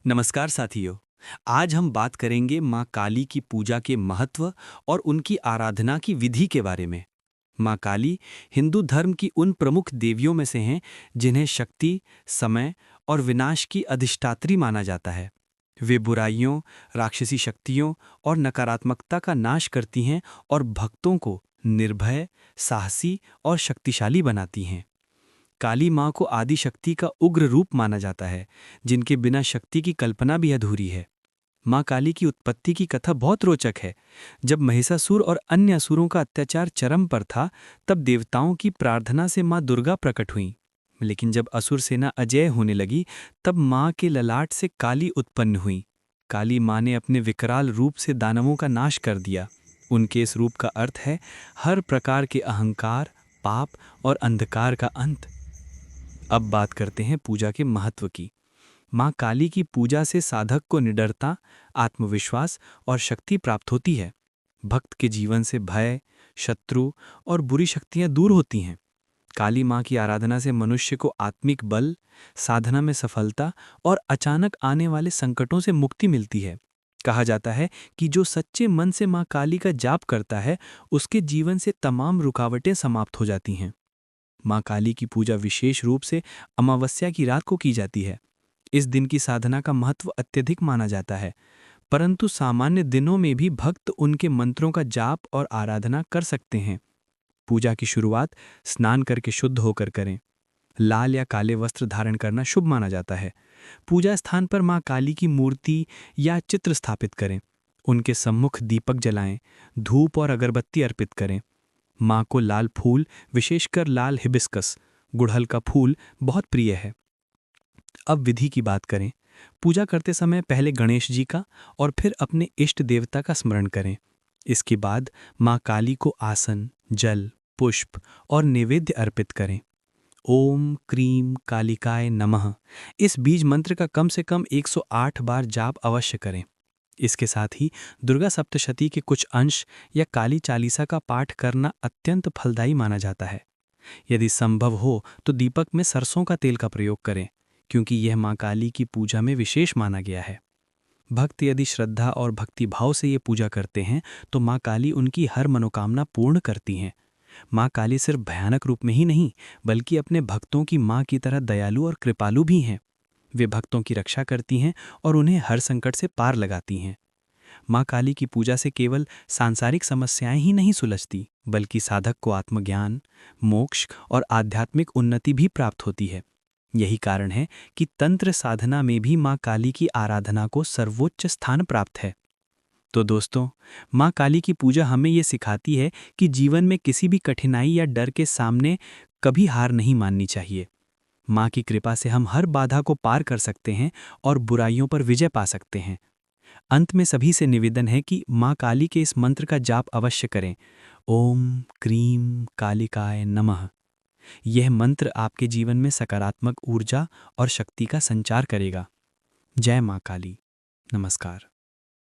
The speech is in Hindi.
नमस्कार साथियों। आज हम बात करेंगे माँ काली की पूजा के महत्व और उनकी आराधना की विधि के बारे में। माँ काली हिंदू धर्म की उन प्रमुख देवियों में से हैं जिन्हें शक्ति, समय और विनाश की अधिष्ठात्री माना जाता है। वे बुराइयों, राक्षसी शक्तियों और नकारात्मकता का नाश करती हैं और भक्तों को निर्भय, साहसी और शक्तिशाली बनाती हैं। काली माँ को आदि शक्ति का उग्र रूप माना जाता है, जिनके बिना शक्ति की कल्पना भी अधूरी है। माँ काली की उत्पत्ति की कथा बहुत रोचक है। जब महिषासुर और अन्य असुरों का अत्याचार चरम पर था, तब देवताओं की प्रार्थना से माँ दुर्गा प्रकट हुईं। लेकिन जब असुर सेना अजेय होने लगी, तब माँ के ललाट से काली उत्पन्न हुई। काली माँ ने अपने विकराल रूप से दानवों का नाश कर दिया। उनके इस रूप का अर्थ है हर प्रकार के अहंकार, पाप और अंधकार का अंत। अब बात करते हैं पूजा के महत्व की। माँ काली की पूजा से साधक को निडरता, आत्मविश्वास और शक्ति प्राप्त होती है। भक्त के जीवन से भय, शत्रु और बुरी शक्तियां दूर होती हैं। काली माँ की आराधना से मनुष्य को आत्मिक बल, साधना में सफलता और अचानक आने वाले संकटों से मुक्ति मिलती है। कहा जाता है कि जो सच्चे मन से माँ काली का जाप करता है, उसके जीवन से तमाम रुकावटें समाप्त हो जाती हैं। माँ काली की पूजा विशेष रूप से अमावस्या की रात को की जाती है। इस दिन की साधना का महत्व अत्यधिक माना जाता है, परंतु सामान्य दिनों में भी भक्त उनके मंत्रों का जाप और आराधना कर सकते हैं। पूजा की शुरुआत स्नान करके शुद्ध होकर करें। लाल या काले वस्त्र धारण करना शुभ माना जाता है। पूजा स्थान पर माँ काली की मूर्ति या चित्र स्थापित करें। उनके सम्मुख दीपक जलाएं, धूप और अगरबत्ती अर्पित करें। माँ को लाल फूल, विशेषकर लाल हिबिस्कस, गुड़हल का फूल बहुत प्रिय है। अब विधि की बात करें। पूजा करते समय पहले गणेश जी का और फिर अपने इष्ट देवता का स्मरण करें। इसके बाद माँ काली को आसन, जल, पुष्प और नैवेद्य अर्पित करें। ओम क्रीम कालिकाय नमः इस बीज मंत्र का कम से कम 108 बार जाप अवश्य करें। इसके साथ ही दुर्गा सप्तशती के कुछ अंश या काली चालीसा का पाठ करना अत्यंत फलदायी माना जाता है। यदि संभव हो तो दीपक में सरसों का तेल का प्रयोग करें, क्योंकि यह माँ काली की पूजा में विशेष माना गया है। भक्त यदि श्रद्धा और भक्ति भाव से ये पूजा करते हैं तो माँ काली उनकी हर मनोकामना पूर्ण करती हैं। माँ काली सिर्फ भयानक रूप में ही नहीं, बल्कि अपने भक्तों की माँ की तरह दयालु और कृपालु भी हैं। वे भक्तों की रक्षा करती हैं और उन्हें हर संकट से पार लगाती हैं। माँ काली की पूजा से केवल सांसारिक समस्याएं ही नहीं सुलझती, बल्कि साधक को आत्मज्ञान, मोक्ष और आध्यात्मिक उन्नति भी प्राप्त होती है। यही कारण है कि तंत्र साधना में भी माँ काली की आराधना को सर्वोच्च स्थान प्राप्त है। तो दोस्तों, माँ काली की पूजा हमें ये सिखाती है कि जीवन में किसी भी कठिनाई या डर के सामने कभी हार नहीं माननी चाहिए। माँ की कृपा से हम हर बाधा को पार कर सकते हैं और बुराइयों पर विजय पा सकते हैं। अंत में सभी से निवेदन है कि माँ काली के इस मंत्र का जाप अवश्य करें। ओम क्रीम कालिकाय नमः। यह मंत्र आपके जीवन में सकारात्मक ऊर्जा और शक्ति का संचार करेगा। जय माँ काली। नमस्कार।